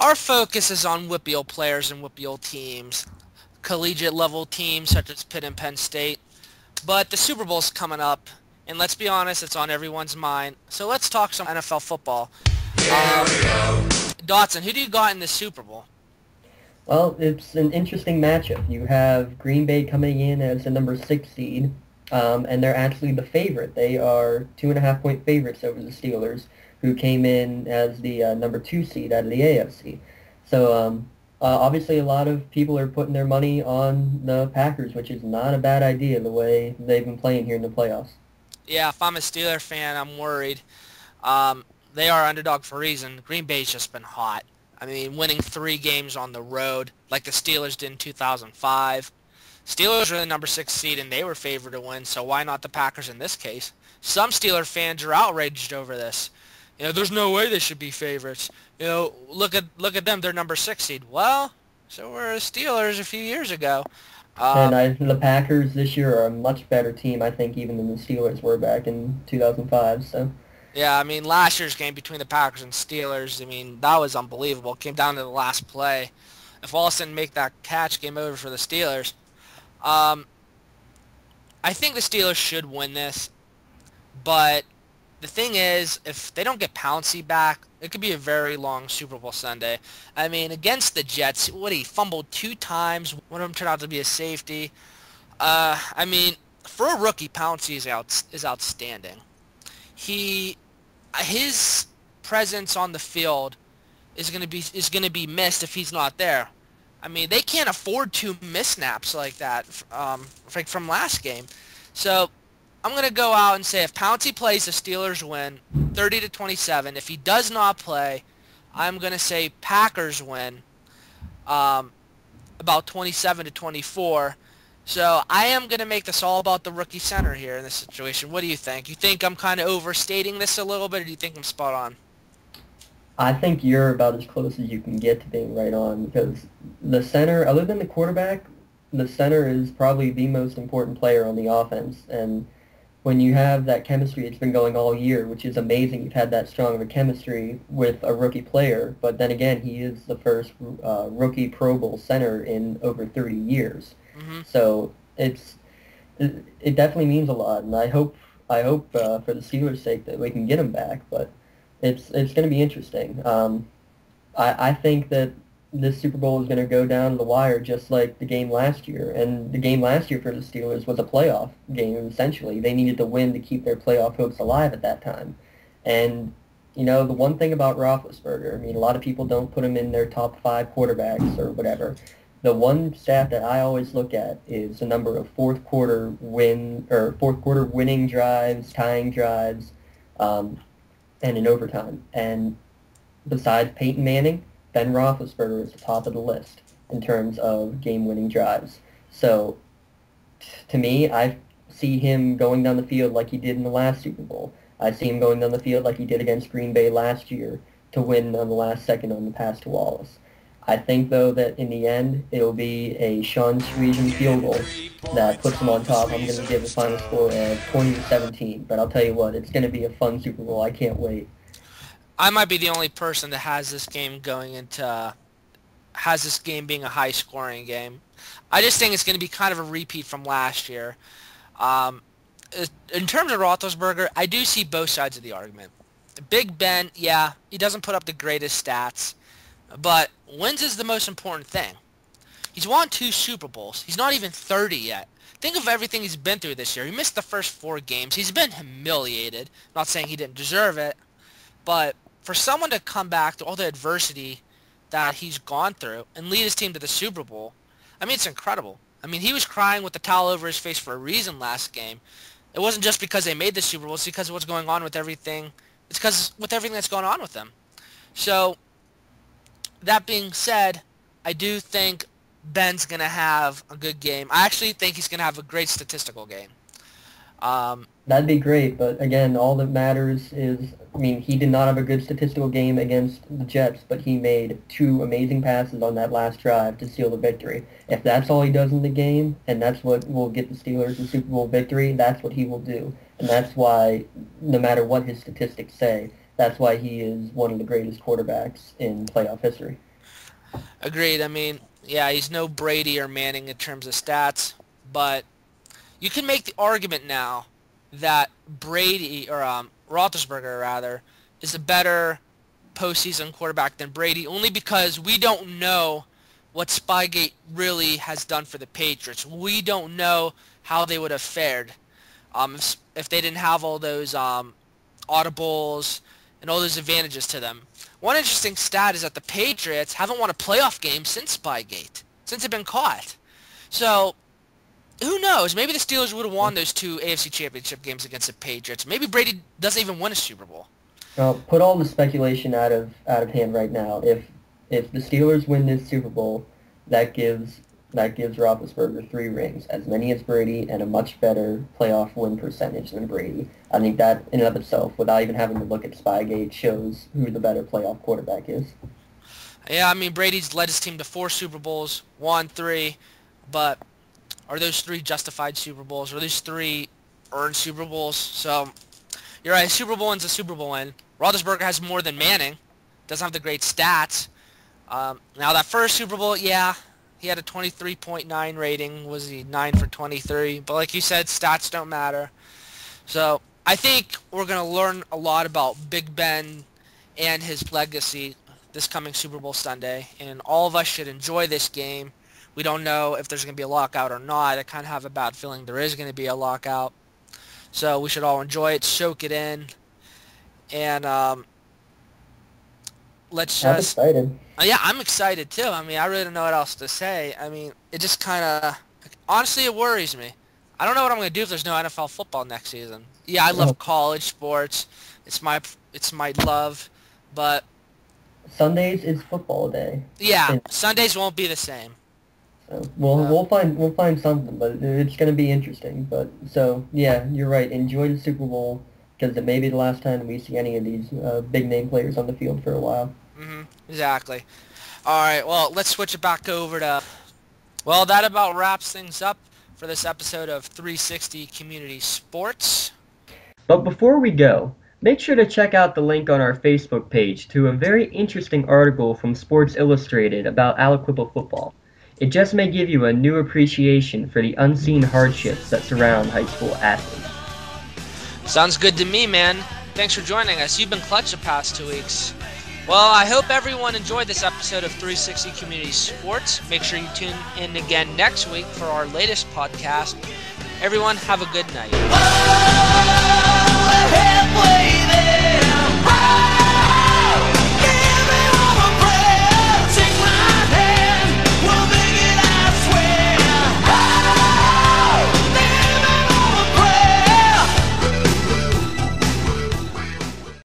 our focus is on WPIAL players and WPIAL teams, collegiate level teams such as Pitt and Penn State. But the Super Bowl's coming up, and let's be honest, it's on everyone's mind. So let's talk some NFL football. Um, Dotson, who do you got in the Super Bowl? Well, it's an interesting matchup. You have Green Bay coming in as the number 6 seed, and they're actually the favorite. They are 2.5-point favorites over the Steelers, who came in as the number 2 seed out of the AFC. So obviously a lot of people are putting their money on the Packers, which is not a bad idea the way they've been playing here in the playoffs. Yeah, if I'm a Steeler fan, I'm worried. They are underdog for a reason. Green Bay's just been hot. I mean, winning 3 games on the road like the Steelers did in 2005. Steelers were the number 6 seed, and they were favored to win, so why not the Packers in this case? Some Steeler fans are outraged over this. There's no way they should be favorites. Look at them, they're number 6 seed. Well, so were the Steelers a few years ago. The Packers this year are a much better team, I think, even than the Steelers were back in 2005. So. Yeah, I mean, last year's game between the Packers and Steelers, I mean, that was unbelievable. It came down to the last play. If Wallace didn't make that catch, game over for the Steelers. I think the Steelers should win this, but the thing is, if they don't get Pouncey back, it could be a very long Super Bowl Sunday. I mean, against the Jets, he fumbled 2 times. One of them turned out to be a safety. I mean, for a rookie, Pouncey is outstanding. His presence on the field is going to be missed if he's not there. I mean, they can't afford 2 miss snaps like that like from last game. So I'm going to go out and say if Pouncey plays, the Steelers win 30-27. If he does not play, I'm going to say Packers win about 27-24. So I am going to make this all about the rookie center here in this situation. What do you think? You think I'm kind of overstating this a little bit, or do you think I'm spot on? I think you're about as close as you can get to being right on, because the center, other than the quarterback, the center is probably the most important player on the offense. And when you have that chemistry, it's been going all year, which is amazing. You've had that strong of a chemistry with a rookie player, but then again, he is the first rookie Pro Bowl center in over 30 years. Mm-hmm. So it definitely means a lot, and I hope for the Steelers' sake that we can get him back. But it's going to be interesting. I think that this Super Bowl is going to go down to the wire, just like the game last year. And the game last year for the Steelers was a playoff game. Essentially, they needed to win to keep their playoff hopes alive at that time. And the one thing about Roethlisberger, I mean, a lot of people don't put him in their top 5 quarterbacks or whatever. The one stat that I always look at is the number of fourth quarter winning drives, tying drives, and in overtime. And besides Peyton Manning, Ben Roethlisberger is the top of the list in terms of game-winning drives. So, to me, I see him going down the field like he did in the last Super Bowl. I see him going down the field like he did against Green Bay last year to win on the last second on the pass to Wallace. I think, though, that in the end, it'll be a Sean Sweeten field goal that puts him on top. I'm going to give a final score of 20-17, but I'll tell you what, it's going to be a fun Super Bowl. I can't wait. I might be the only person that has this game being a high-scoring game. I just think it's going to be kind of a repeat from last year. In terms of Roethlisberger, I do see both sides of the argument. Big Ben, yeah, he doesn't put up the greatest stats, but wins is the most important thing. He's won 2 Super Bowls. He's not even 30 yet. Think of everything he's been through this year. He missed the first 4 games. He's been humiliated. Not saying he didn't deserve it, but for someone to come back to all the adversity that he's gone through and lead his team to the Super Bowl, I mean, it's incredible. I mean, he was crying with the towel over his face for a reason last game. It wasn't just because they made the Super Bowl. It's because of what's going on with everything. It's because with everything that's going on with them. So, that being said, I do think Ben's going to have a good game. I actually think he's going to have a great statistical game. That'd be great, but again, all that matters is, I mean, he did not have a good statistical game against the Jets, but he made 2 amazing passes on that last drive to seal the victory. If that's all he does in the game, and that's what will get the Steelers the Super Bowl victory, that's what he will do. And that's why, no matter what his statistics say, that's why he is one of the greatest quarterbacks in playoff history. Agreed. I mean, yeah, he's no Brady or Manning in terms of stats, but you can make the argument now that Brady, or Roethlisberger rather, is a better postseason quarterback than Brady, only because we don't know what Spygate really has done for the Patriots. We don't know how they would have fared if they didn't have all those audibles and all those advantages to them. One interesting stat is that the Patriots haven't won a playoff game since Spygate, since they've been caught. So, who knows? Maybe the Steelers would have won those 2 AFC Championship games against the Patriots. Maybe Brady doesn't even win a Super Bowl. Well, put all the speculation out of hand right now. If the Steelers win this Super Bowl, that gives Roethlisberger 3 rings, as many as Brady, and a much better playoff win percentage than Brady. I think that, in and of itself, without even having to look at Spygate, shows who the better playoff quarterback is. Yeah, I mean, Brady's led his team to 4 Super Bowls, won 3, but are those 3 justified Super Bowls? Are those 3 earned Super Bowls? So, you're right, a Super Bowl win's a Super Bowl win. Roethlisberger has more than Manning, doesn't have the great stats. Now, that first Super Bowl, yeah, he had a 23.9 rating. Was he 9 for 23? But like you said, stats don't matter. So I think we're going to learn a lot about Big Ben and his legacy this coming Super Bowl Sunday. And all of us should enjoy this game. We don't know if there's going to be a lockout or not. I kind of have a bad feeling there is going to be a lockout. So we should all enjoy it, soak it in. And let's I'm just... excited. Yeah, I'm excited too. I mean, I really don't know what else to say. I mean, it just kind of... Honestly, it worries me. I don't know what I'm going to do if there's no NFL football next season. Yeah, I love college sports. It's my love. But... Sundays is football day. Yeah, Sundays won't be the same. So we'll find something, but it's going to be interesting. But so yeah, you're right. Enjoy the Super Bowl, because it may be the last time we see any of these big name players on the field for a while. Exactly. All right, well, let's switch it back over to... Well, that about wraps things up for this episode of 360 Community Sports. But before we go, make sure to check out the link on our Facebook page to a very interesting article from Sports Illustrated about Aliquippa football. It just may give you a new appreciation for the unseen hardships that surround high school athletes. Sounds good to me, man. Thanks for joining us. You've been clutch the past 2 weeks. Well, I hope everyone enjoyed this episode of 360 Community Sports. Make sure you tune in again next week for our latest podcast. Everyone, have a good night. Oh, we're halfway there.